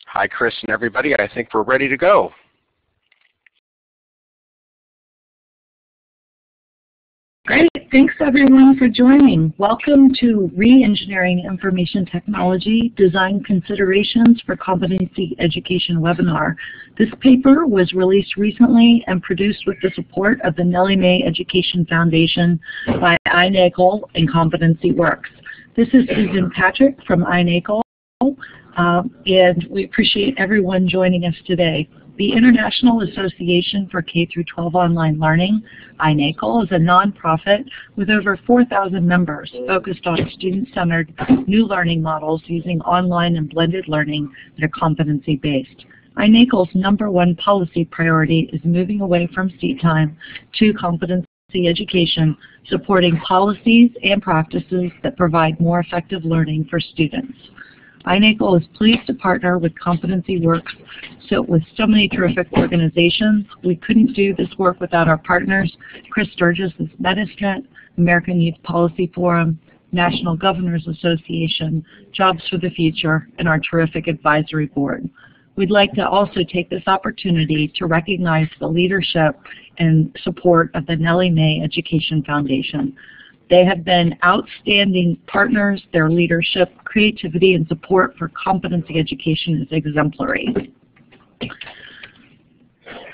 Hi, Chris and everybody. I think we're ready to go. Great. Thanks, everyone, for joining. Welcome to Re-Engineering Information Technology Design Considerations for Competency Education webinar. This paper was released recently and produced with the support of the Nellie Mae Education Foundation by iNACOL and CompetencyWorks. This is Susan Patrick from iNACOL, and we appreciate everyone joining us today. The International Association for K-12 Online Learning, iNACOL, is a nonprofit with over 4,000 members focused on student-centered new learning models using online and blended learning that are competency-based. iNACOL's #1 policy priority is moving away from seat time to competency education, supporting policies and practices that provide more effective learning for students. iNACOL is pleased to partner with CompetencyWorks with so many terrific organizations. We couldn't do this work without our partners, Chris Sturgis' Medisnet, American Youth Policy Forum, National Governors Association, Jobs for the Future, and our terrific advisory board. We'd like to also take this opportunity to recognize the leadership and support of the Nellie Mae Education Foundation. They have been outstanding partners. Their leadership, creativity, and support for competency education is exemplary.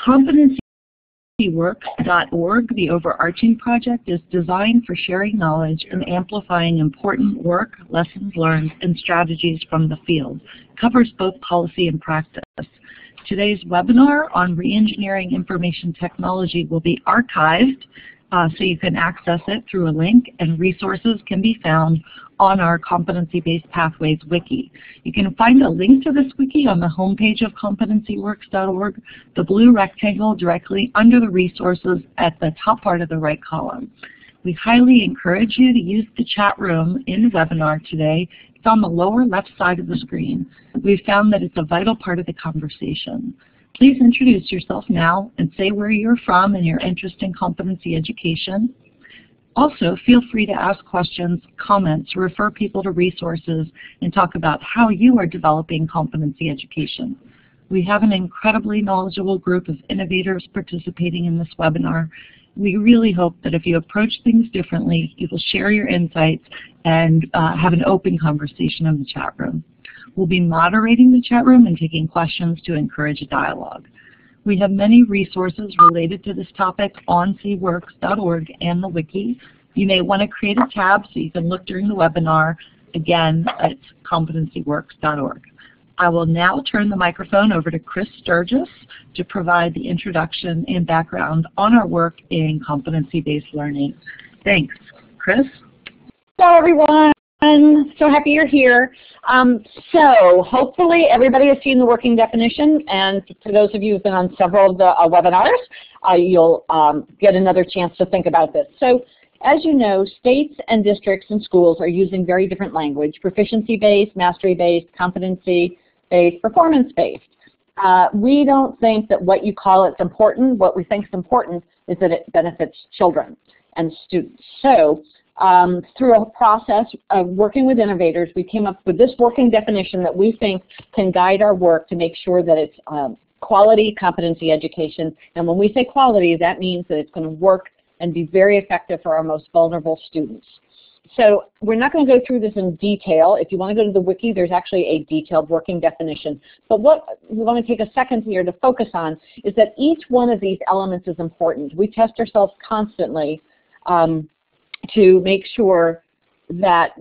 CompetencyWorks.org, the overarching project, is designed for sharing knowledge and amplifying important work, lessons learned, and strategies from the field. It covers both policy and practice. Today's webinar on re-engineering information technology will be archived, so you can access it through a link, and resources can be found on our Competency-Based Pathways Wiki. You can find a link to this wiki on the homepage of CompetencyWorks.org, the blue rectangle directly under the resources at the top part of the right column. We highly encourage you to use the chat room in the webinar today. It's on the lower left side of the screen. We've found that it's a vital part of the conversation. Please introduce yourself now and say where you're from and your interest in competency education. Also, feel free to ask questions, comments, refer people to resources, and talk about how you are developing competency education. We have an incredibly knowledgeable group of innovators participating in this webinar. We really hope that if you approach things differently, you will share your insights and have an open conversation in the chat room. We'll be moderating the chat room and taking questions to encourage a dialogue. We have many resources related to this topic on cworks.org and the wiki. You may want to create a tab so you can look during the webinar. Again, it's competencyworks.org. I will now turn the microphone over to Chris Sturgis to provide the introduction and background on our work in competency-based learning. Thanks. Chris? Hello, everyone. So happy you're here. So hopefully everybody has seen the working definition, and for those of you who've been on several of the webinars, you'll get another chance to think about this. So as you know, states and districts and schools are using very different language: proficiency-based, mastery-based, competency-based, performance-based. We don't think that what you call it's important. What we think is important is that it benefits children and students. So through a process of working with innovators, we came up with this working definition that we think can guide our work to make sure that it's quality competency education. And when we say quality, that means that it's going to work and be very effective for our most vulnerable students. So we're not going to go through this in detail. If you want to go to the wiki, there's actually a detailed working definition. But what we want to take a second here to focus on is that each one of these elements is important. We test ourselves constantly to make sure that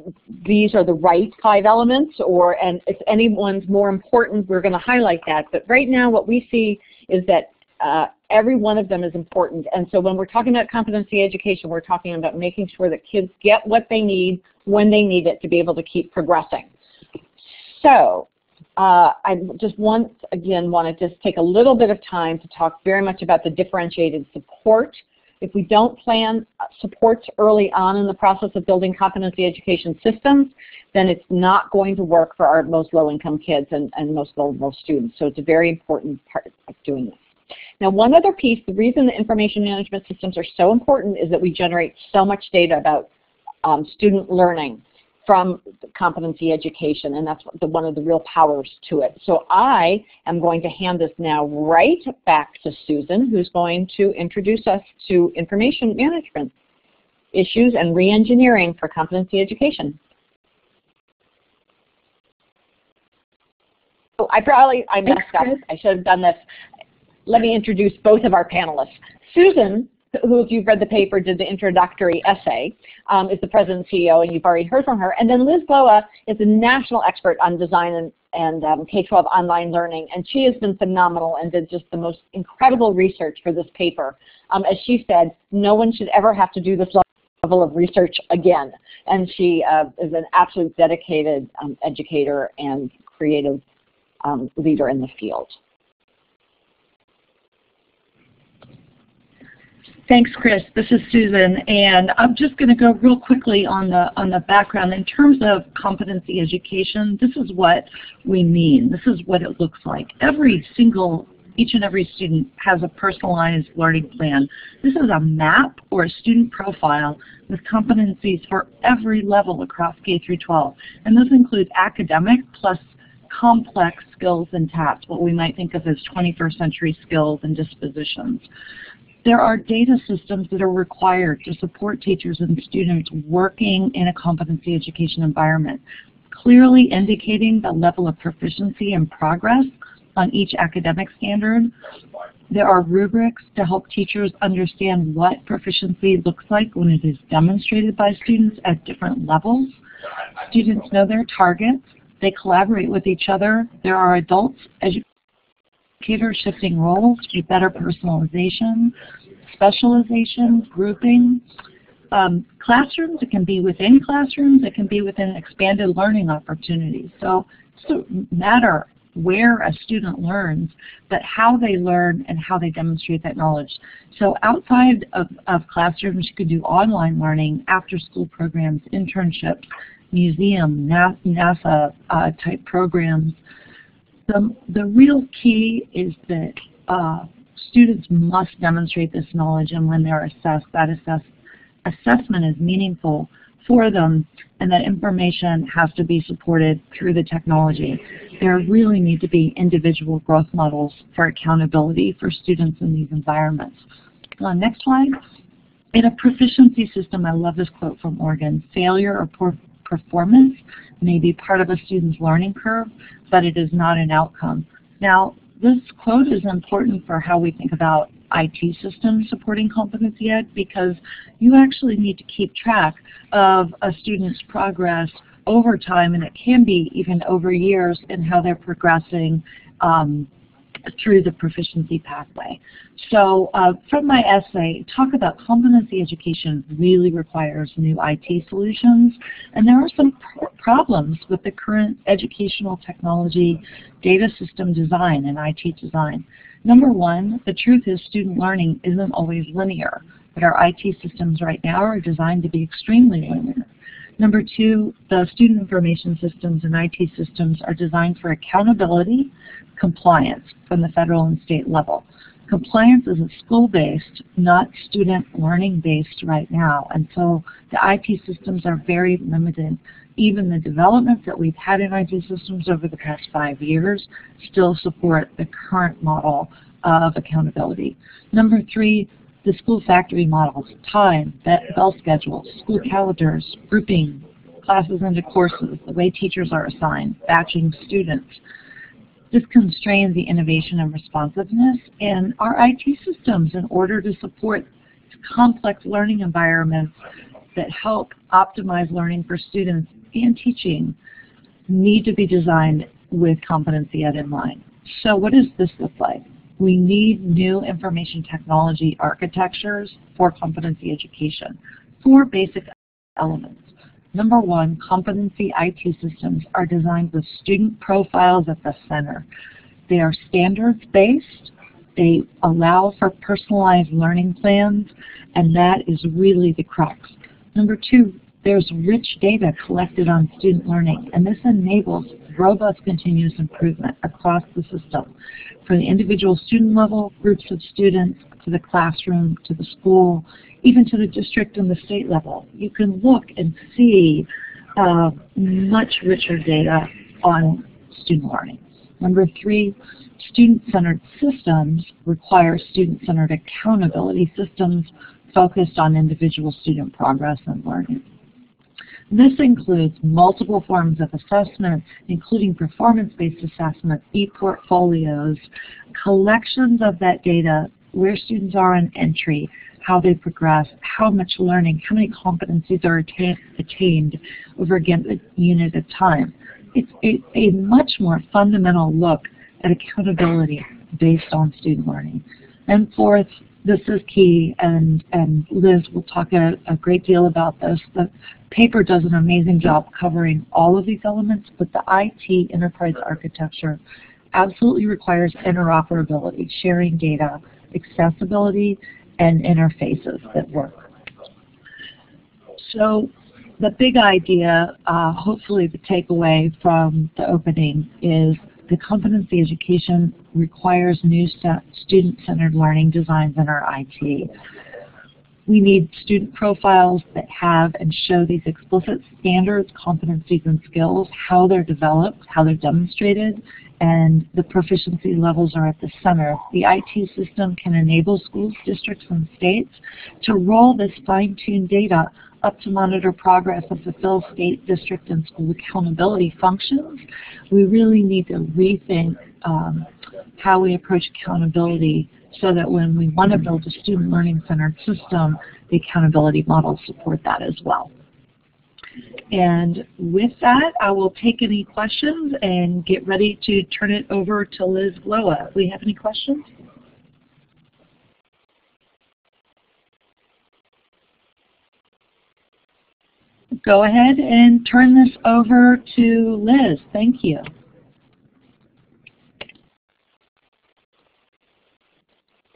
these are the right 5 elements, and if anyone's more important, we're going to highlight that. But right now what we see is that every one of them is important. And so when we're talking about competency education, we're talking about making sure that kids get what they need when they need it to be able to keep progressing. So I just once again want to just take a little bit of time to talk very much about the differentiated support. If we don't plan supports early on in the process of building competency education systems, then it's not going to work for our most low-income kids and most vulnerable students. So it's a very important part of doing this. Now, one other piece, the reason the information management systems are so important is that we generate so much data about student learning. from competency education, and that's one of the real powers to it. So I am going to hand this now right back to Susan, who's going to introduce us to information management issues and re-engineering for competency education. So I messed up. I should have done this. Let me introduce both of our panelists. Susan, who, if you've read the paper, did the introductory essay, is the president and CEO, and you've already heard from her. And then Liz Glowa is a national expert on design and K-12 online learning, and she has been phenomenal and did just the most incredible research for this paper. As she said, no one should ever have to do this level of research again. And she is an absolute dedicated educator and creative leader in the field. Thanks, Chris. This is Susan, and I'm just going to go real quickly on the background. In terms of competency education, this is what we mean. This is what it looks like. Each and every student has a personalized learning plan. This is a map or a student profile with competencies for every level across K through 12, and this includes academic plus complex skills and tasks, what we might think of as 21st century skills and dispositions. There are data systems that are required to support teachers and students working in a competency education environment, clearly indicating the level of proficiency and progress on each academic standard. There are rubrics to help teachers understand what proficiency looks like when it is demonstrated by students at different levels. Students know their targets. They collaborate with each other. There are adults, educators shifting roles for better personalization, specialization, grouping. Classrooms, it can be within classrooms, it can be within expanded learning opportunities. So it doesn't matter where a student learns, but how they learn and how they demonstrate that knowledge. So outside of classrooms, you could do online learning, after-school programs, internships, museum, NASA type programs. The real key is that students must demonstrate this knowledge, and when they're assessed, that assessment is meaningful for them, and that information has to be supported through the technology. There really need to be individual growth models for accountability for students in these environments. Next slide. In a proficiency system, I love this quote from Oregon, failure or poor performance may be part of a student's learning curve, but it is not an outcome. Now, this quote is important for how we think about IT systems supporting competency ed, because you actually need to keep track of a student's progress over time, and it can be even over years, in how they're progressing through the proficiency pathway. So from my essay, talk about competency education really requires new IT solutions, and there are some problems with the current educational technology data system design and IT design. Number one, the truth is student learning isn't always linear, but our IT systems right now are designed to be extremely linear. Number two, the student information systems and IT systems are designed for accountability, compliance from the federal and state level. Compliance is school-based, not student learning-based right now, and so the IT systems are very limited. Even the developments that we've had in IT systems over the past 5 years still support the current model of accountability. Number three, the school factory models, time, bell schedules, school calendars, grouping classes into courses, the way teachers are assigned, batching students. This constrains the innovation and responsiveness, and our IT systems, in order to support complex learning environments that help optimize learning for students and teaching, need to be designed with competency ed in mind. So what does this look like? We need new information technology architectures for competency education. 4 basic elements. Number one, competency IT systems are designed with student profiles at the center. They are standards-based. They allow for personalized learning plans, and that is really the crux. Number two, there's rich data collected on student learning, and this enables robust continuous improvement across the system, from the individual student level, groups of students, to the classroom, to the school, even to the district and the state level. You can look and see much richer data on student learning. Number 3, student-centered systems require student-centered accountability systems focused on individual student progress and learning. This includes multiple forms of assessment, including performance-based assessment, e-portfolios, collections of that data, where students are in entry, how they progress, how much learning, how many competencies are attained over a given unit of time. It's a much more fundamental look at accountability based on student learning. And 4th, this is key, and Liz will talk a great deal about this. The paper does an amazing job covering all of these elements, but the IT enterprise architecture absolutely requires interoperability, sharing data, accessibility, and interfaces that work. So the big idea, hopefully the takeaway from the opening, is the competency education requires new student-centered learning designs in our IT. We need student profiles that have and show these explicit standards, competencies, and skills, how they're developed, how they're demonstrated, and the proficiency levels are at the center. The IT system can enable schools, districts, and states to roll this fine-tuned data up to monitor progress and fulfill state, district, and school accountability functions. We really need to rethink how we approach accountability so that when we want to build a student learning-centered system, the accountability models support that as well. And with that, I will take any questions and get ready to turn it over to Liz Glowa. Do we have any questions? Go ahead and turn this over to Liz. Thank you.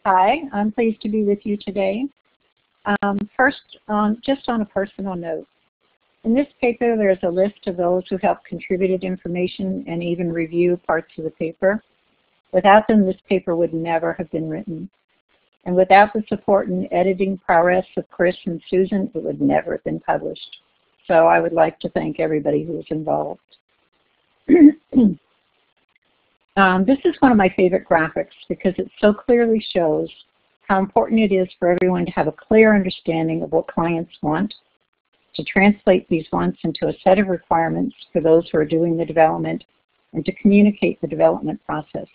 Hi, I'm pleased to be with you today. First, just on a personal note, in this paper there's a list of those who have contributed information and even review parts of the paper. Without them, this paper would never have been written. And without the support and editing prowess of Chris and Susan, it would never have been published. So I would like to thank everybody who was involved. This is one of my favorite graphics because it so clearly shows how important it is for everyone to have a clear understanding of what clients want, to translate these wants into a set of requirements for those who are doing the development, and to communicate the development process.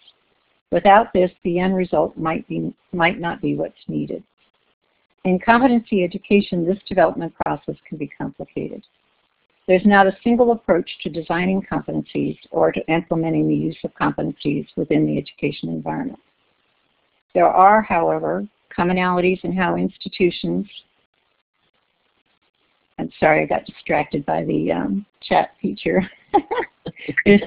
Without this, the end result might not be what's needed. In competency education, this development process can be complicated. There's not a single approach to designing competencies or to implementing the use of competencies within the education environment. There are, however, commonalities in how institutions, I'm sorry, I got distracted by the chat feature. There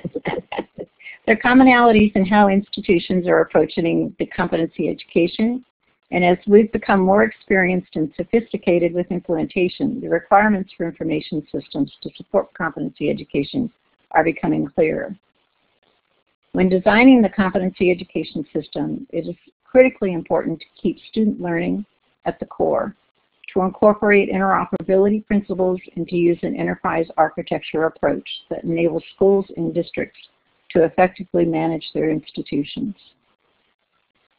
are commonalities in how institutions are approaching the competency education. And as we've become more experienced and sophisticated with implementation, the requirements for information systems to support competency education are becoming clearer. When designing the competency education system, it is critically important to keep student learning at the core, to incorporate interoperability principles, and to use an enterprise architecture approach that enables schools and districts to effectively manage their institutions.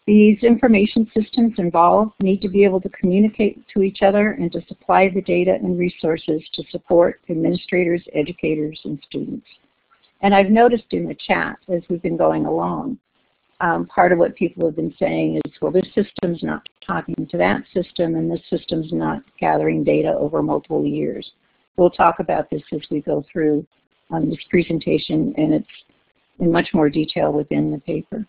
These information systems involved need to be able to communicate to each other and to supply the data and resources to support administrators, educators, and students. And I've noticed in the chat as we've been going along, part of what people have been saying is, well, this system's not talking to that system, and this system's not gathering data over multiple years. We'll talk about this as we go through this presentation, and it's in much more detail within the paper.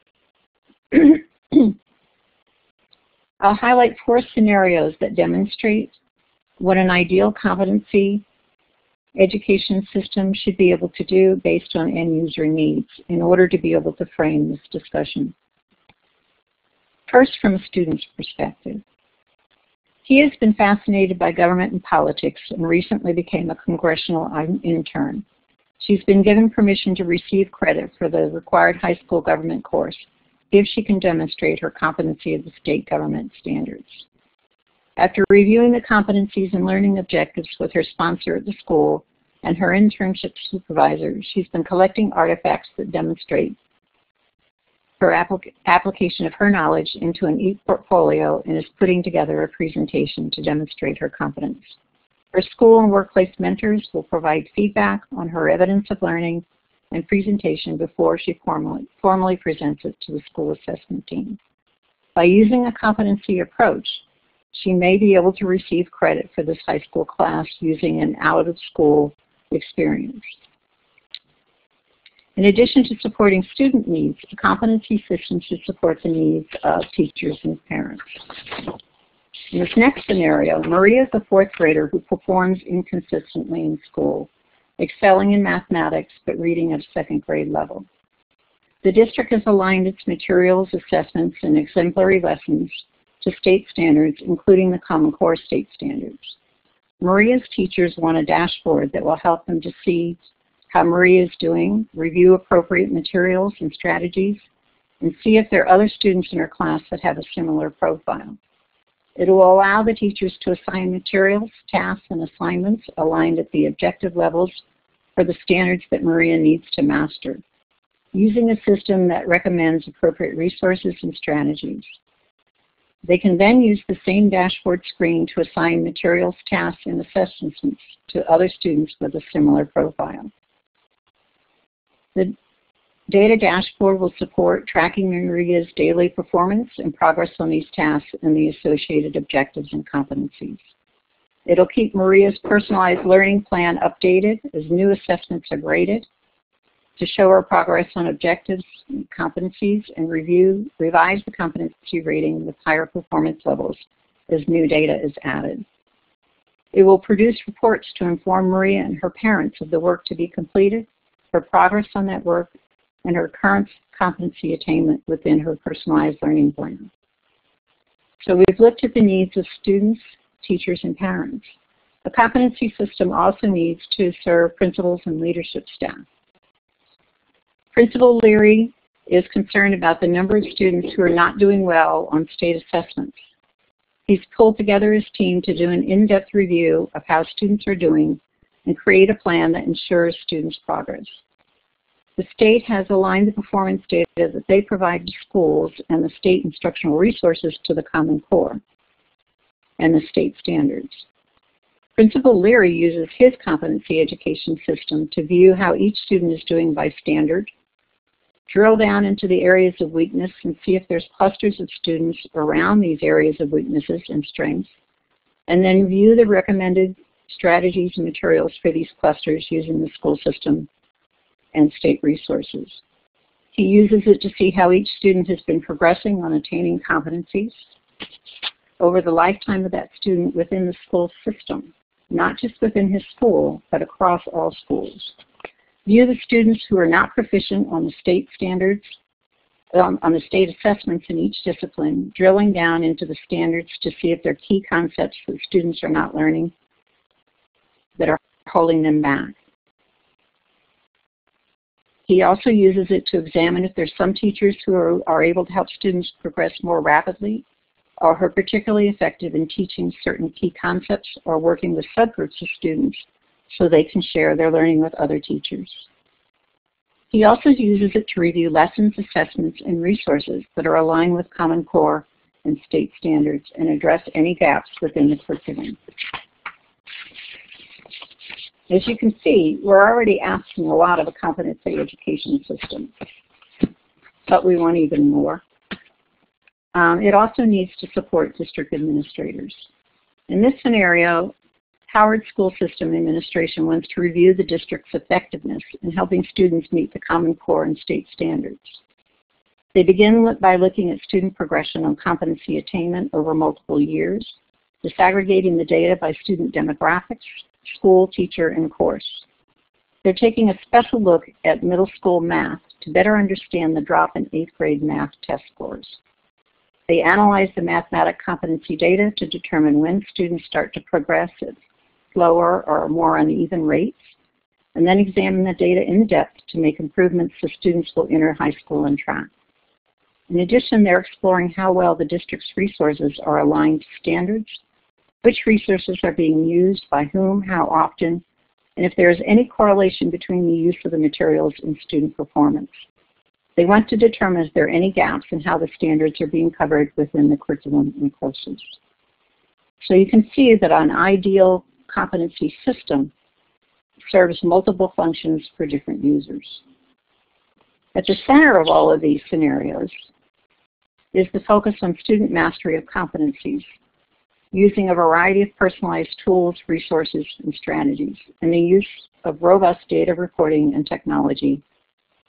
I'll highlight 4 scenarios that demonstrate what an ideal competency education system should be able to do based on end user needs in order to be able to frame this discussion. First, from a student's perspective. He has been fascinated by government and politics and recently became a congressional intern. She's been given permission to receive credit for the required high school government course if she can demonstrate her competency of the state government standards. After reviewing the competencies and learning objectives with her sponsor at the school, and her internship supervisor, she's been collecting artifacts that demonstrate her application of her knowledge into an e-portfolio and is putting together a presentation to demonstrate her competence. Her school and workplace mentors will provide feedback on her evidence of learning and presentation before she formally presents it to the school assessment team. By using a competency approach, she may be able to receive credit for this high school class using an out-of-school experience. In addition to supporting student needs, the competency system should support the needs of teachers and parents. In this next scenario, Maria is a fourth grader who performs inconsistently in school, excelling in mathematics but reading at a second grade level. The district has aligned its materials, assessments, and exemplary lessons to state standards, including the Common Core state standards. Maria's teachers want a dashboard that will help them to see how Maria is doing, review appropriate materials and strategies, and see if there are other students in her class that have a similar profile. It will allow the teachers to assign materials, tasks, and assignments aligned at the objective levels for the standards that Maria needs to master, using a system that recommends appropriate resources and strategies. They can then use the same dashboard screen to assign materials, tasks, and assessments to other students with a similar profile. The data dashboard will support tracking Maria's daily performance and progress on these tasks and the associated objectives and competencies. It'll keep Maria's personalized learning plan updated as new assessments are graded to show her progress on objectives and competencies, and revise the competency rating with higher performance levels as new data is added. It will produce reports to inform Maria and her parents of the work to be completed, her progress on that work, and her current competency attainment within her personalized learning plan. So we've looked at the needs of students, teachers, and parents. The competency system also needs to serve principals and leadership staff. Principal Leary is concerned about the number of students who are not doing well on state assessments. He's pulled together his team to do an in-depth review of how students are doing and create a plan that ensures students' progress. The state has aligned the performance data that they provide to schools and the state instructional resources to the Common Core and the state standards. Principal Leary uses his competency education system to view how each student is doing by standard, drill down into the areas of weakness and see if there's clusters of students around these areas of weaknesses and strengths, and then view the recommended strategies and materials for these clusters using the school system and state resources. He uses it to see how each student has been progressing on attaining competencies over the lifetime of that student within the school system, not just within his school, but across all schools. View the students who are not proficient on the state standards, on the state assessments in each discipline, drilling down into the standards to see if there are key concepts that students are not learning that are holding them back. He also uses it to examine if there's some teachers who are able to help students progress more rapidly, or who are particularly effective in teaching certain key concepts or working with subgroups of students so they can share their learning with other teachers. He also uses it to review lessons, assessments, and resources that are aligned with Common Core and state standards and address any gaps within the curriculum. As you can see, we're already asking a lot of a competency education system, but we want even more. It also needs to support district administrators. In this scenario, Howard School System Administration wants to review the district's effectiveness in helping students meet the Common Core and state standards. They begin by looking at student progression on competency attainment over multiple years, disaggregating the data by student demographics, school, teacher, and course. They're taking a special look at middle school math to better understand the drop in 8th grade math test scores. They analyze the mathematic competency data to determine when students start to progress at slower or more uneven rates, and then examine the data in depth to make improvements so students will enter high school on track. In addition, they're exploring how well the district's resources are aligned to standards, which resources are being used by whom, how often, and if there is any correlation between the use of the materials and student performance. They want to determine if there are any gaps in how the standards are being covered within the curriculum and courses. So you can see that an ideal competency system serves multiple functions for different users. At the center of all of these scenarios is the focus on student mastery of competencies, using a variety of personalized tools, resources, and strategies, and the use of robust data reporting and technology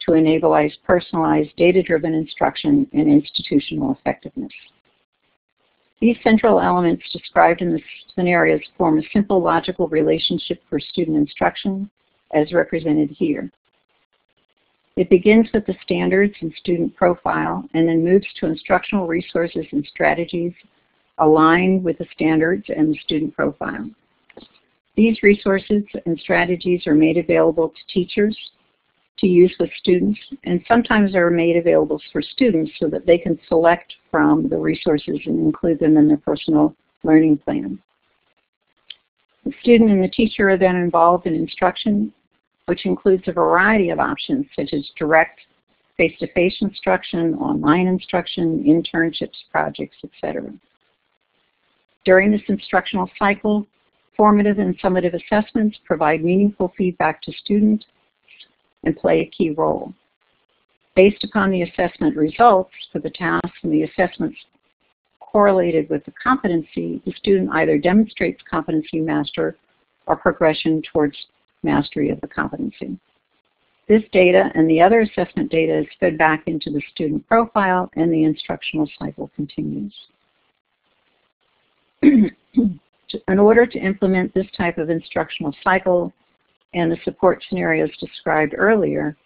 to enable personalized, data-driven instruction and institutional effectiveness. These central elements described in the scenarios form a simple logical relationship for student instruction, as represented here. It begins with the standards and student profile, and then moves to instructional resources and strategies aligned with the standards and the student profile. These resources and strategies are made available to teachers to use with students, and sometimes are made available for students so that they can select from the resources and include them in their personal learning plan. The student and the teacher are then involved in instruction, which includes a variety of options such as direct face-to-face instruction, online instruction, internships, projects, etc. During this instructional cycle, formative and summative assessments provide meaningful feedback to students and play a key role. Based upon the assessment results for the tasks and the assessments correlated with the competency, the student either demonstrates competency master or progression towards mastery of the competency. This data and the other assessment data is fed back into the student profile, and the instructional cycle continues. In order to implement this type of instructional cycle and the support scenarios described earlier,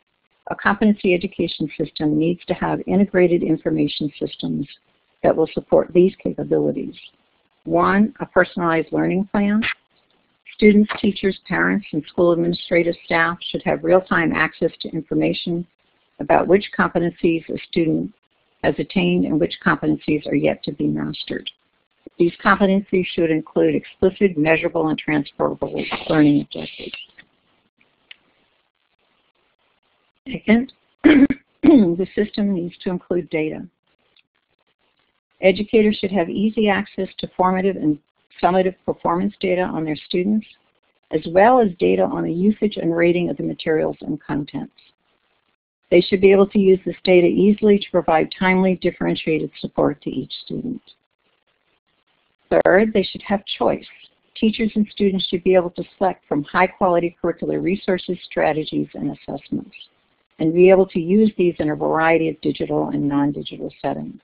a competency education system needs to have integrated information systems that will support these capabilities. One, a personalized learning plan. Students, teachers, parents, and school administrative staff should have real-time access to information about which competencies a student has attained and which competencies are yet to be mastered. These competencies should include explicit, measurable, and transferable learning objectives. Second, the system needs to include data. Educators should have easy access to formative and summative performance data on their students, as well as data on the usage and rating of the materials and contents. They should be able to use this data easily to provide timely, differentiated support to each student. Third, they should have choice. Teachers and students should be able to select from high-quality curricular resources, strategies, and assessments, and be able to use these in a variety of digital and non-digital settings.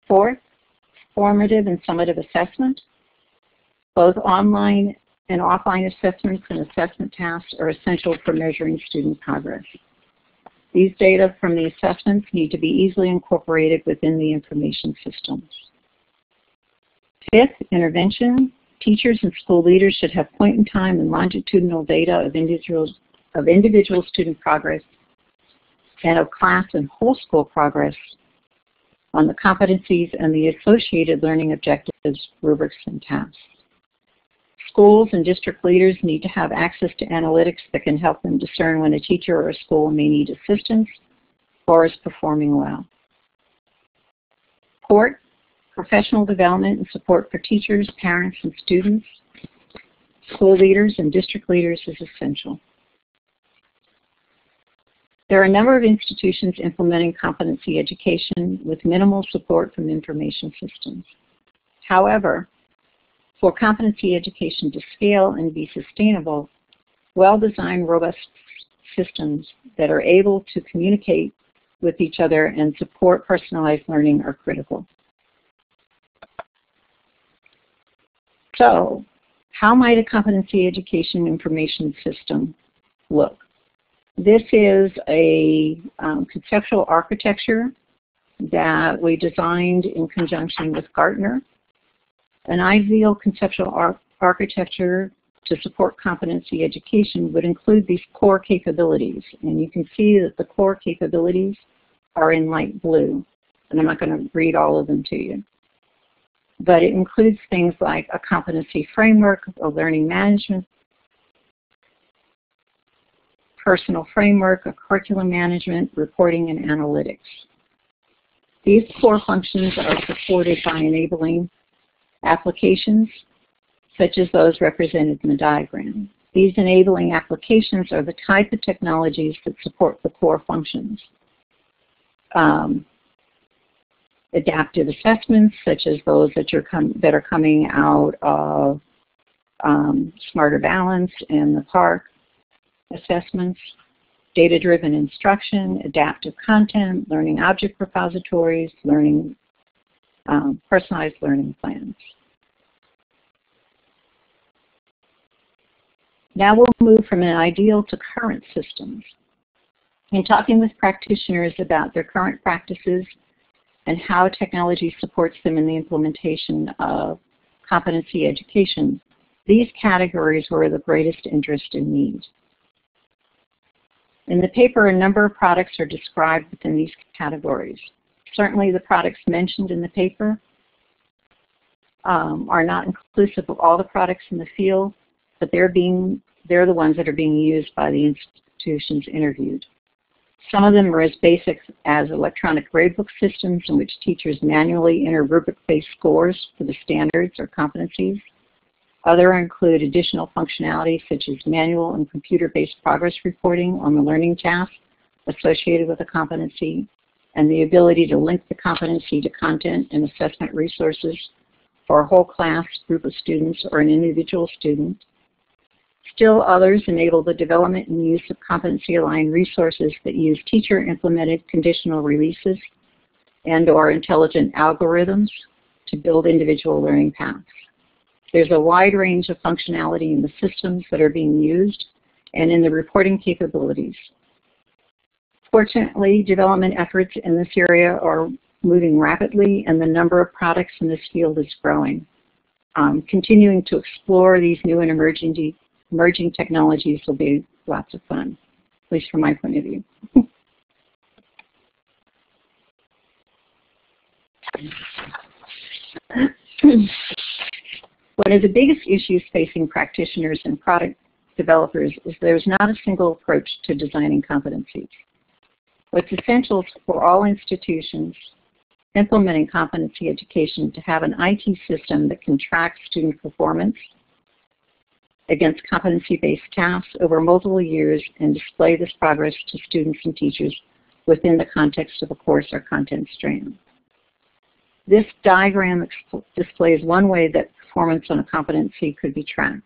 Fourth, formative and summative assessment. Both online and offline assessments and assessment tasks are essential for measuring student progress. These data from the assessments need to be easily incorporated within the information systems. Fifth, intervention. Teachers and school leaders should have point-in-time and longitudinal data of individual student progress and of class and whole school progress on the competencies and the associated learning objectives, rubrics, and tasks. Schools and district leaders need to have access to analytics that can help them discern when a teacher or a school may need assistance or is performing well. Support, professional development and support for teachers, parents, and students, school leaders, and district leaders is essential. There are a number of institutions implementing competency education with minimal support from information systems. However, for competency education to scale and be sustainable, well-designed, robust systems that are able to communicate with each other and support personalized learning are critical. So, how might a competency education information system look? This is a conceptual architecture that we designed in conjunction with Gartner. An ideal conceptual architecture to support competency education would include these core capabilities. And you can see that the core capabilities are in light blue. And I'm not going to read all of them to you. but it includes things like a competency framework, a learning management, personal framework, a curriculum management, reporting, and analytics. These core functions are supported by enabling applications, such as those represented in the diagram. These enabling applications are the type of technologies that support the core functions. Adaptive assessments, such as those that are coming out of Smarter Balance and the PARC assessments, data-driven instruction, adaptive content, learning object repositories, learning personalized learning plans. Now we'll move from an ideal to current systems. In talking with practitioners about their current practices and how technology supports them in the implementation of competency education, these categories were of the greatest interest and need. In the paper, a number of products are described within these categories. Certainly the products mentioned in the paper are not inclusive of all the products in the field, but they're the ones that are being used by the institutions interviewed. Some of them are as basic as electronic gradebook systems in which teachers manually enter rubric-based scores for the standards or competencies. Others include additional functionality such as manual and computer-based progress reporting on the learning task associated with a competency, and the ability to link the competency to content and assessment resources for a whole class, group of students, or an individual student. Still others enable the development and use of competency-aligned resources that use teacher-implemented conditional releases and/or intelligent algorithms to build individual learning paths. There's a wide range of functionality in the systems that are being used and in the reporting capabilities. Fortunately, development efforts in this area are moving rapidly, and the number of products in this field is growing. Continuing to explore these new and emerging technologies will be lots of fun, at least from my point of view. One of the biggest issues facing practitioners and product developers is there's not a single approach to designing competencies. What's essential for all institutions implementing competency education to have an IT system that can track student performance against competency-based tasks over multiple years and display this progress to students and teachers within the context of a course or content strand. This diagram displays one way that performance on a competency could be tracked.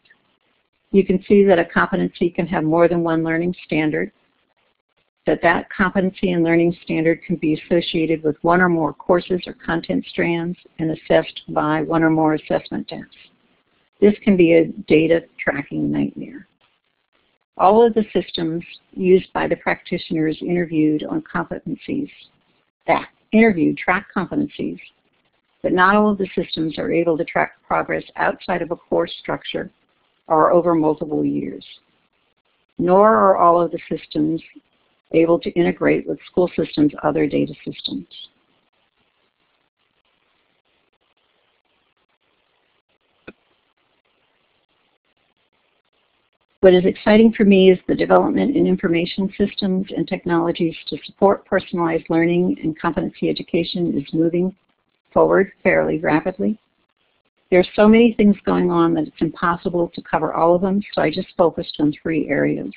You can see that a competency can have more than one learning standard, that competency and learning standard can be associated with one or more courses or content strands and assessed by one or more assessment tasks. This can be a data tracking nightmare. All of the systems used by the practitioners interviewed on competencies track competencies, but not all of the systems are able to track progress outside of a course structure or over multiple years. Nor are all of the systems able to integrate with school systems' other data systems. What is exciting for me is the development in information systems and technologies to support personalized learning and competency education is moving forward fairly rapidly. There are so many things going on that it's impossible to cover all of them, so I just focused on 3 areas.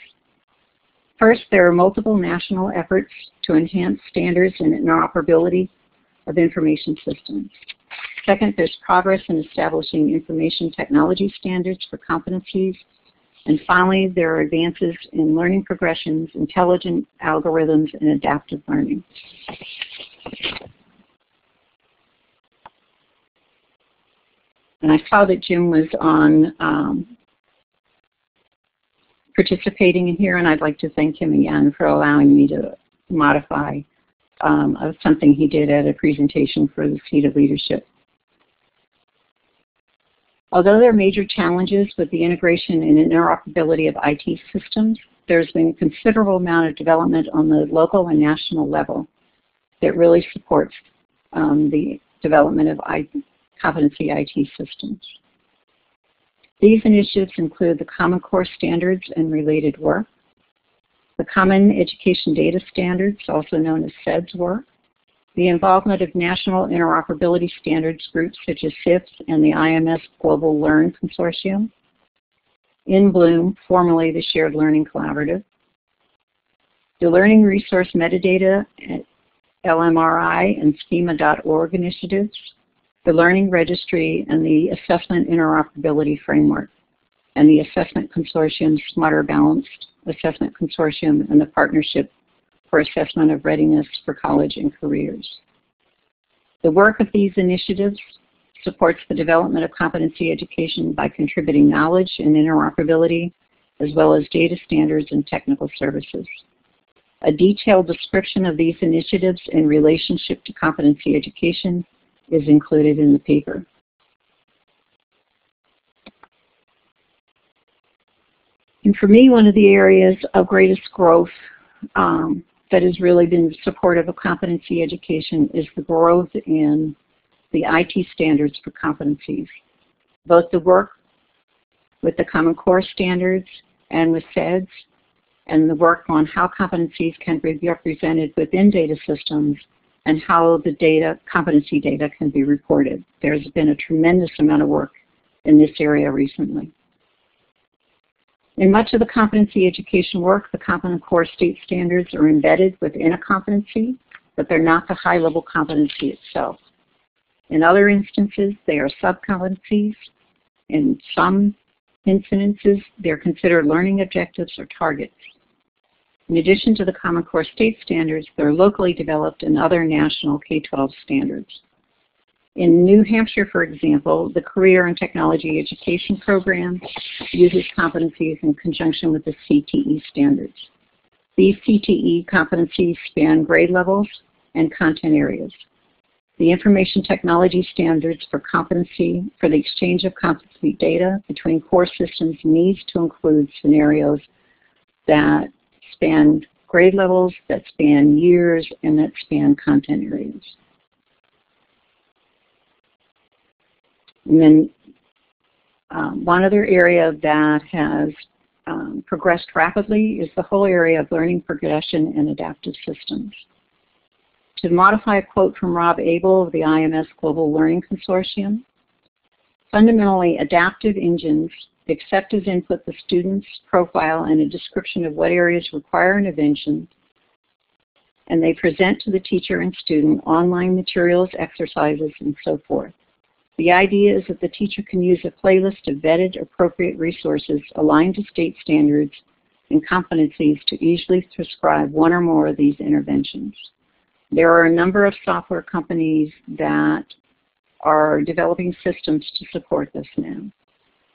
First, there are multiple national efforts to enhance standards and interoperability of information systems. Second, there's progress in establishing information technology standards for competencies. And finally, there are advances in learning progressions, intelligent algorithms, and adaptive learning. And I saw that Jim was on participating in here, and I'd like to thank him again for allowing me to modify something he did at a presentation for the Seat of Leadership. Although there are major challenges with the integration and interoperability of IT systems, there's been a considerable amount of development on the local and national level that really supports the development of competency IT systems. These initiatives include the Common Core Standards and related work, the Common Education Data Standards, also known as CEDS work, the involvement of national interoperability standards groups such as CIFS and the IMS Global Learn Consortium, in Bloom, formerly the Shared Learning Collaborative, the Learning Resource Metadata at LMRI and schema.org initiatives, the Learning Registry and the Assessment Interoperability Framework, and the Assessment Consortium Smarter Balanced Assessment Consortium and the Partnership for Assessment of Readiness for College and Careers. The work of these initiatives supports the development of competency education by contributing knowledge and interoperability, as well as data standards and technical services. A detailed description of these initiatives in relationship to competency education is included in the paper. And for me, one of the areas of greatest growth that has really been supportive of competency education is the growth in the IT standards for competencies. Both the work with the Common Core Standards and with CEDS, and the work on how competencies can be represented within data systems and how the data, competency data, can be reported. There's been a tremendous amount of work in this area recently. In much of the competency education work, the Common Core State Standards are embedded within a competency, but they're not the high-level competency itself. In other instances, they are sub-competencies. In some instances, they're considered learning objectives or targets. In addition to the Common Core State Standards, they're locally developed in other national K-12 standards. In New Hampshire, for example, the Career and Technology Education Program uses competencies in conjunction with the CTE standards. These CTE competencies span grade levels and content areas. The Information Technology Standards for the exchange of competency data between core systems needs to include scenarios that span grade levels, that span years, and that span content areas. And then one other area that has progressed rapidly is the whole area of learning progression and adaptive systems. To modify a quote from Rob Abel of the IMS Global Learning Consortium, fundamentally adaptive engines accept as input the student's profile and a description of what areas require intervention, and they present to the teacher and student online materials, exercises, and so forth. The idea is that the teacher can use a playlist of vetted appropriate resources aligned to state standards and competencies to easily prescribe one or more of these interventions. There are a number of software companies that are developing systems to support this now.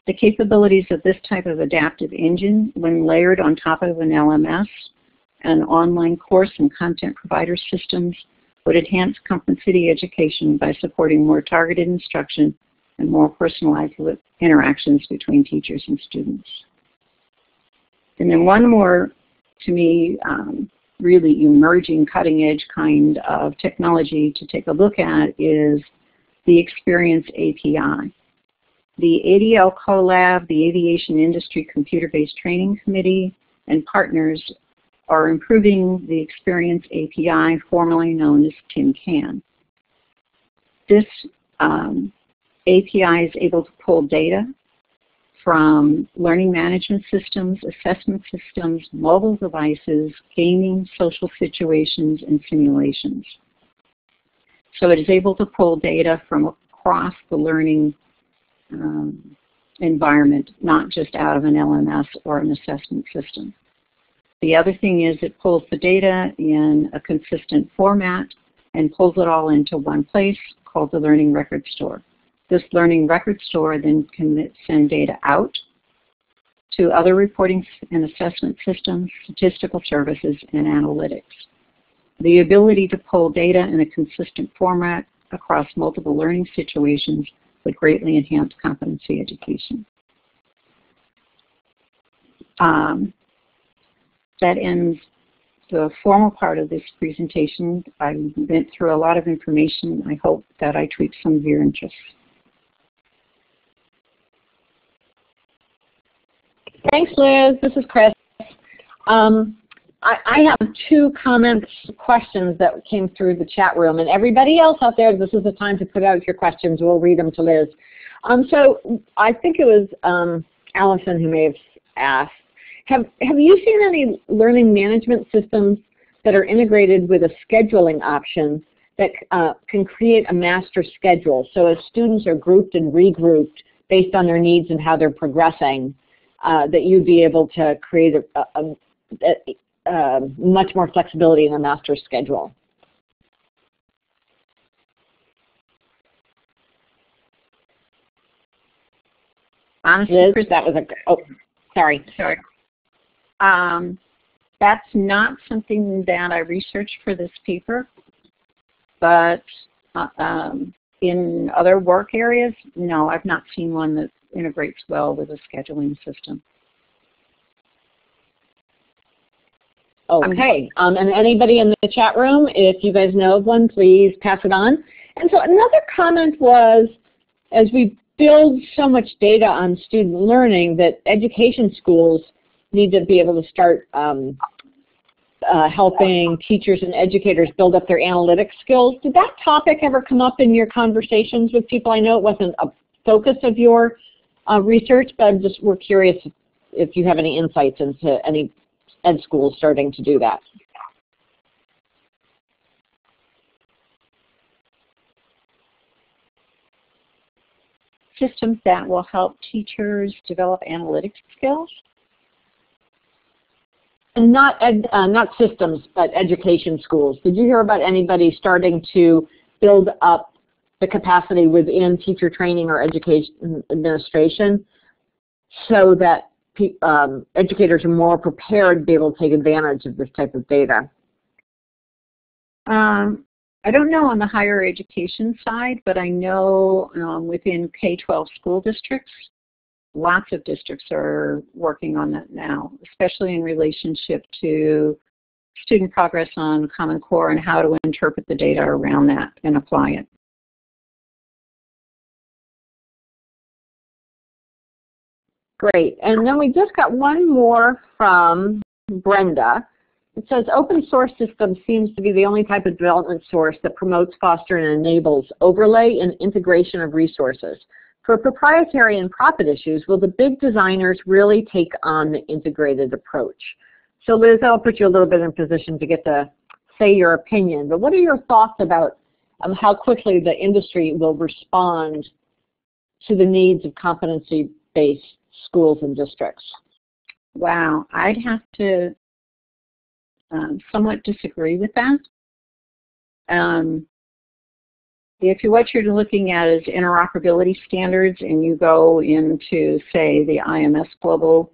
The capabilities of this type of adaptive engine, when layered on top of an LMS and online course and content provider systems, would enhance competency education by supporting more targeted instruction and more personalized interactions between teachers and students. And then one more, to me, really emerging cutting-edge kind of technology to take a look at is the Experience API. The ADL CoLab, the Aviation Industry Computer-Based Training Committee, and partners are improving the Experience API, formerly known as TIMCAN. This API is able to pull data from learning management systems, assessment systems, mobile devices, gaming, social situations, and simulations. So it is able to pull data from across the learning environment, not just out of an LMS or an assessment system. The other thing is it pulls the data in a consistent format and pulls it all into one place called the Learning Record Store. This Learning Record Store then can send data out to other reporting and assessment systems, statistical services, and analytics. The ability to pull data in a consistent format across multiple learning situations would greatly enhance competency education. That ends the formal part of this presentation. I went through a lot of information. I hope that I tweaked some of your interests. Thanks, Liz. This is Chris. I have two questions that came through the chat room, and everybody else out there, this is the time to put out your questions. We'll read them to Liz. So I think it was Allison who may have asked, have you seen any learning management systems that are integrated with a scheduling option that can create a master schedule? So as students are grouped and regrouped based on their needs and how they're progressing, that you'd be able to create much more flexibility in a master schedule. Honestly, Liz, Chris, that was sorry. Sorry. That's not something that I researched for this paper, but in other work areas, no, I've not seen one that integrates well with a scheduling system. Okay, and anybody in the chat room, if you guys know of one, please pass it on. And so another comment was, as we build so much data on student learning, that education schools need to be able to start helping teachers and educators build up their analytics skills. Did that topic ever come up in your conversations with people? I know it wasn't a focus of your research, but we're curious if you have any insights into any ed schools starting to do that. Systems that will help teachers develop analytics skills? And not systems, but education schools. Did you hear about anybody starting to build up the capacity within teacher training or education administration so that educators are more prepared to be able to take advantage of this type of data? I don't know on the higher education side, but I know within K-12 school districts, lots of districts are working on that now, especially in relationship to student progress on Common Core and how to interpret the data around that and apply it. Great. And then we just got one more from Brenda. It says, open source system seems to be the only type of development source that promotes, fosters, and enables overlay and integration of resources. For proprietary and profit issues, will the big designers really take on the integrated approach? So Liz, I'll put you a little bit in position to get to say your opinion, but what are your thoughts about how quickly the industry will respond to the needs of competency-based schools and districts? Wow, I'd have to somewhat disagree with that. If what you're looking at is interoperability standards and you go into, say, the IMS Global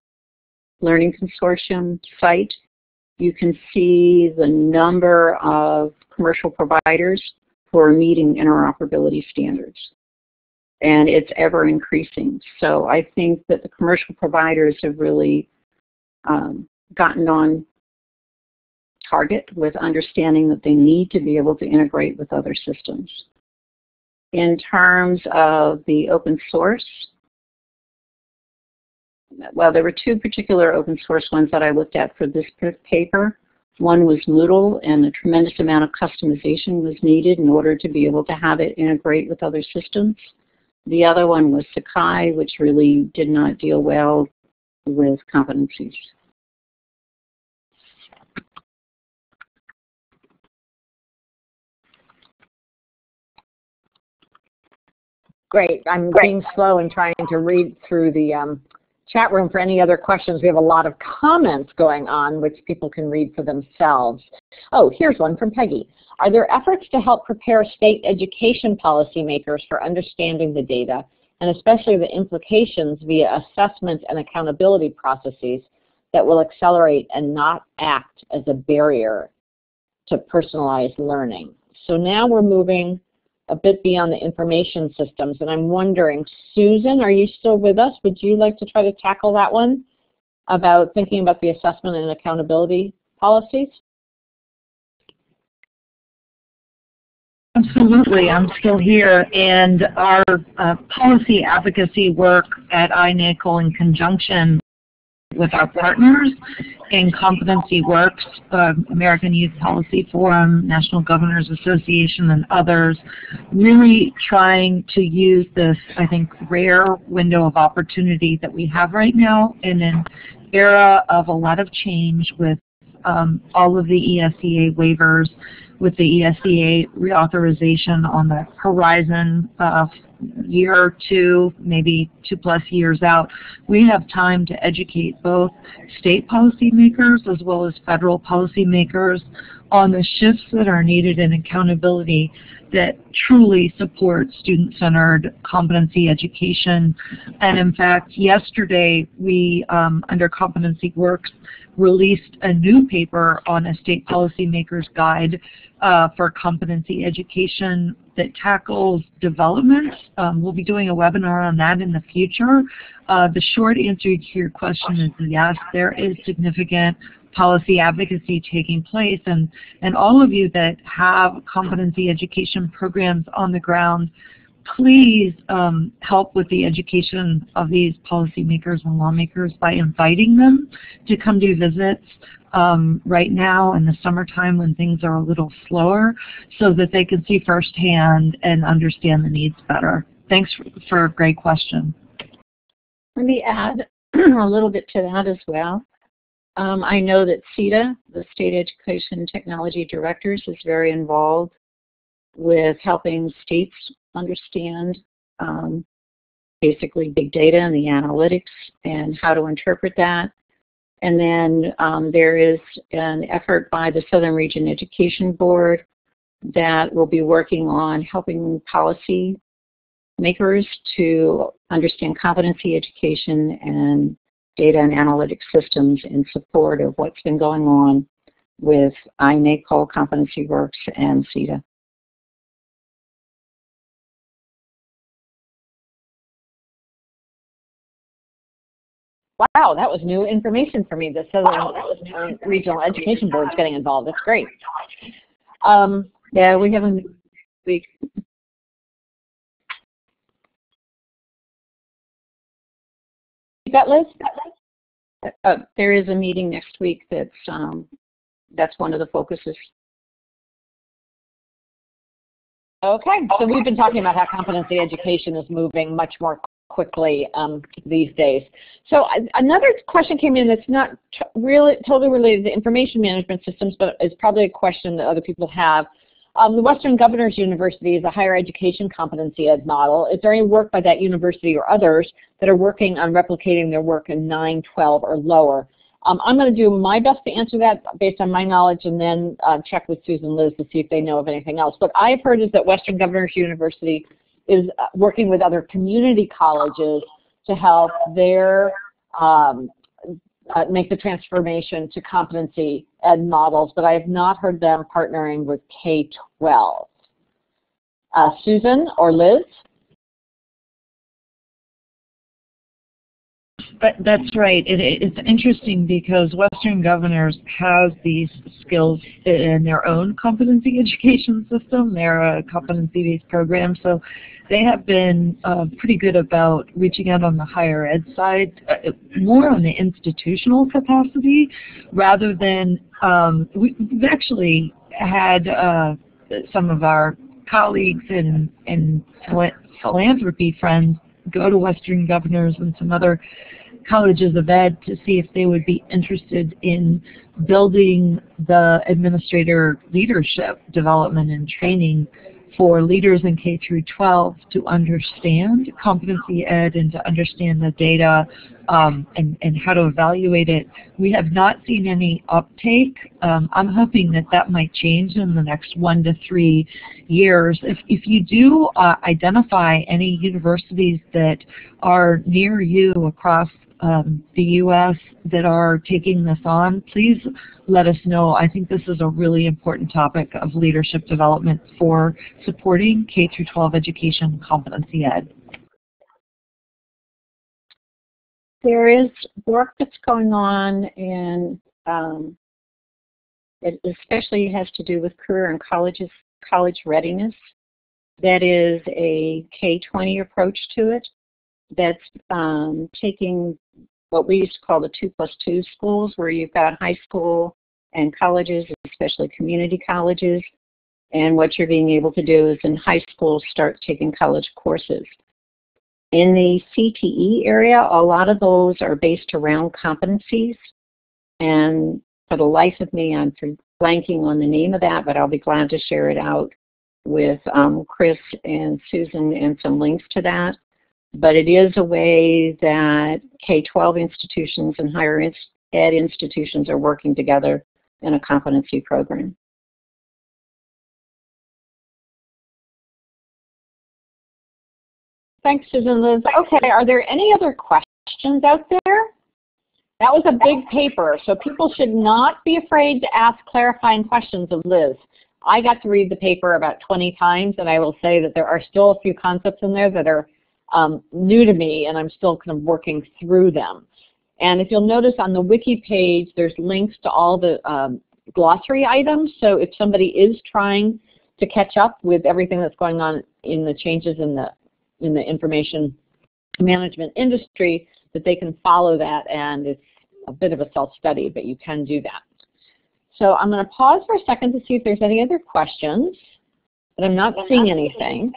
Learning Consortium site, you can see the number of commercial providers who are meeting interoperability standards. And it's ever increasing. So I think that the commercial providers have really gotten on target with understanding that they need to be able to integrate with other systems. In terms of the open source, well, there were two particular open source ones that I looked at for this paper. One was Moodle, and a tremendous amount of customization was needed in order to be able to have it integrate with other systems. The other one was Sakai, which really did not deal well with competencies. Great. I'm being slow and trying to read through the chat room for any other questions. We have a lot of comments going on, which people can read for themselves. Oh, here's one from Peggy. Are there efforts to help prepare state education policymakers for understanding the data, and especially the implications via assessment and accountability processes that will accelerate and not act as a barrier to personalized learning? So now we're moving a bit beyond the information systems, and I'm wondering, Susan, are you still with us? Would you like to try to tackle that one about thinking about the assessment and accountability policies? Absolutely, I'm still here, and our policy advocacy work at iNACOL in conjunction with our partners in CompetencyWorks, American Youth Policy Forum, National Governors Association, and others, really trying to use this, I think, rare window of opportunity that we have right now in an era of a lot of change with all of the ESEA waivers, with the ESEA reauthorization on the horizon of year or two, maybe 2+ years out. We have time to educate both state policymakers as well as federal policymakers on the shifts that are needed in accountability that truly support student-centered competency education. And in fact, yesterday we, under CompetencyWorks, released a new paper on a state policymaker's guide for competency education that tackles development. We'll be doing a webinar on that in the future. The short answer to your question is yes, there is significant policy advocacy taking place, and all of you that have competency education programs on the ground, please help with the education of these policymakers and lawmakers by inviting them to come do visits right now in the summertime when things are a little slower, so that they can see firsthand and understand the needs better. Thanks for a great question. Let me add a little bit to that as well. I know that CETA, the State Education Technology Directors, is very involved with helping states understand basically big data and the analytics and how to interpret that. And then there is an effort by the Southern Region Education Board that will be working on helping policy makers to understand competency education and data and analytics systems in support of what's been going on with iNACOL, CompetencyWorks, and CETA. Wow, that was new information for me. The Southern Regional Education Board is getting involved. That's great. Yeah, we have a new week. You got Liz? There is a meeting next week that's one of the focuses. Okay, so we've been talking about how competency education is moving much more quickly these days. So another question came in that's not really totally related to information management systems, but is probably a question that other people have. The Western Governors University is a higher education competency ed model. Is there any work by that university or others that are working on replicating their work in 9, 12, or lower? I'm going to do my best to answer that based on my knowledge, and then check with Susan and Liz to see if they know of anything else. What I've heard is that Western Governors University is working with other community colleges to help their make the transformation to competency ed models, but I have not heard them partnering with K-12. Susan or Liz? That's right. It's interesting because Western Governors has these skills in their own competency education system. They're a competency-based program, so they have been pretty good about reaching out on the higher ed side, more on the institutional capacity, rather than we've actually had some of our colleagues and philanthropy friends go to Western Governors and some other colleges of ed to see if they would be interested in building the administrator leadership development and training for leaders in K through 12 to understand competency ed and to understand the data and how to evaluate it. We have not seen any uptake. I'm hoping that that might change in the next 1 to 3 years. If you do identify any universities that are near you across the U.S. that are taking this on, please let us know. I think this is a really important topic of leadership development for supporting K through 12 education competency ed. There is work that's going on, and it especially has to do with career and college readiness. That is a K20 approach to it. That's taking what we used to call the 2+2 schools, where you've got high school and colleges, especially community colleges. And what you're being able to do is in high school start taking college courses. In the CTE area, a lot of those are based around competencies. And for the life of me, I'm blanking on the name of that, but I'll be glad to share it out with Chris and Susan and some links to that. But it is a way that K-12 institutions and higher ed institutions are working together in a competency program. Thanks, Susan. Liz. Okay, are there any other questions out there? That was a big paper, so people should not be afraid to ask clarifying questions of Liz. I got to read the paper about 20 times, and I will say that there are still a few concepts in there that are new to me, and I'm still kind of working through them. And if you'll notice on the wiki page, there's links to all the glossary items, so if somebody is trying to catch up with everything that's going on in the changes in the information management industry, that they can follow that, and it's a bit of a self-study, but you can do that. So I'm going to pause for a second to see if there's any other questions, but I'm not seeing anything.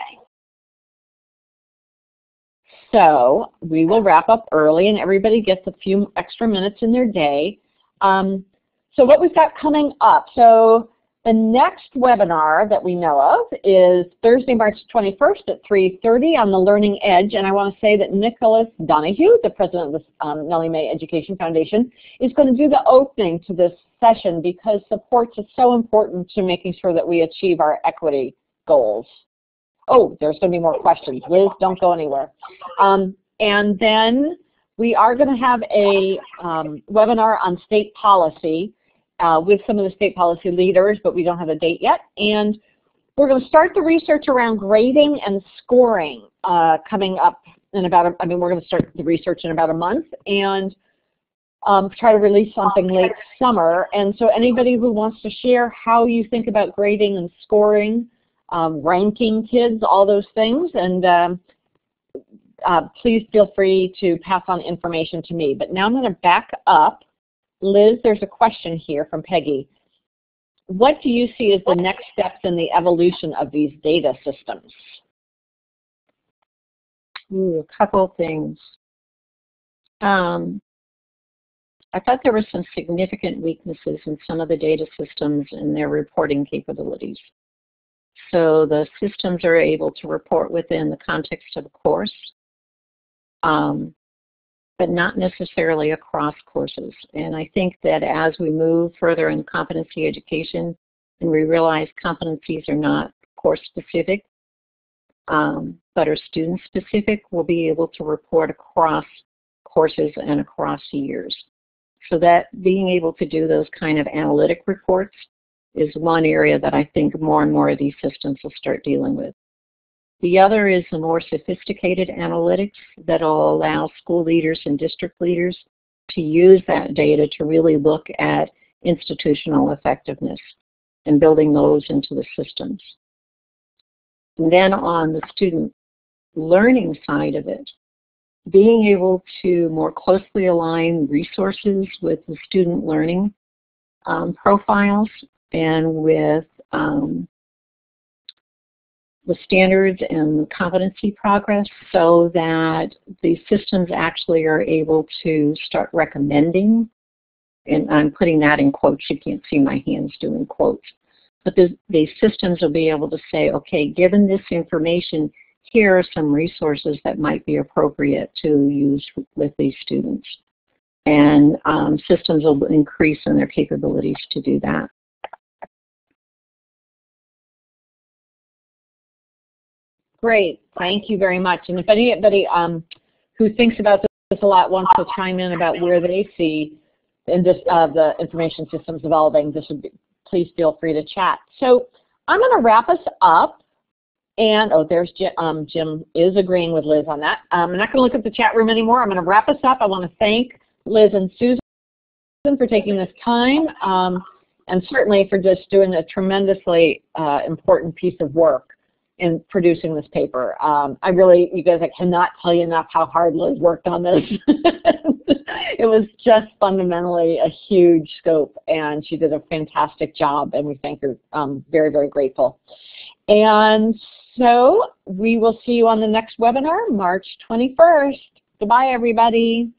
So we will wrap up early, and everybody gets a few extra minutes in their day. So what we've got coming up, so the next webinar that we know of is Thursday, March 21st at 3:30 on the Learning Edge, and I want to say that Nicholas Donahue, the president of the Nellie Mae Education Foundation, is going to do the opening to this session because supports is so important to making sure that we achieve our equity goals. Oh, there's going to be more questions. Liz, don't go anywhere. And then we are going to have a webinar on state policy with some of the state policy leaders, but we don't have a date yet. And we're going to start the research around grading and scoring coming up in about, we're going to start the research in about a month and try to release something late summer. And so anybody who wants to share how you think about grading and scoring, ranking kids, all those things, and please feel free to pass on information to me. But now I'm going to back up. Liz, there's a question here from Peggy. What do you see as the next steps in the evolution of these data systems? A couple of things. I thought there were some significant weaknesses in some of the data systems and their reporting capabilities. So the systems are able to report within the context of a course, but not necessarily across courses. And I think that as we move further in competency education and we realize competencies are not course-specific, but are student-specific, we'll be able to report across courses and across years. So that being able to do those kind of analytic reports is one area that I think more and more of these systems will start dealing with. The other is the more sophisticated analytics that will allow school leaders and district leaders to use that data to really look at institutional effectiveness and building those into the systems. And then on the student learning side of it, being able to more closely align resources with the student learning profiles and with the standards and competency progress so that the systems actually are able to start recommending, and I'm putting that in quotes, you can't see my hands doing quotes, but the systems will be able to say, okay, given this information, here are some resources that might be appropriate to use with these students. And systems will increase in their capabilities to do that. Great, thank you very much. And if anybody who thinks about this a lot wants to chime in about where they see in this, the information systems evolving, please feel free to chat. So I'm going to wrap us up. And, oh, there's Jim. Jim is agreeing with Liz on that. I'm not going to look at the chat room anymore. I'm going to wrap us up. I want to thank Liz and Susan for taking this time, and certainly for just doing a tremendously important piece of work. in producing this paper. You guys, I cannot tell you enough how hard Liz worked on this. It was just fundamentally a huge scope, and she did a fantastic job, and we thank her, very, very grateful. And so we will see you on the next webinar, March 21st. Goodbye, everybody.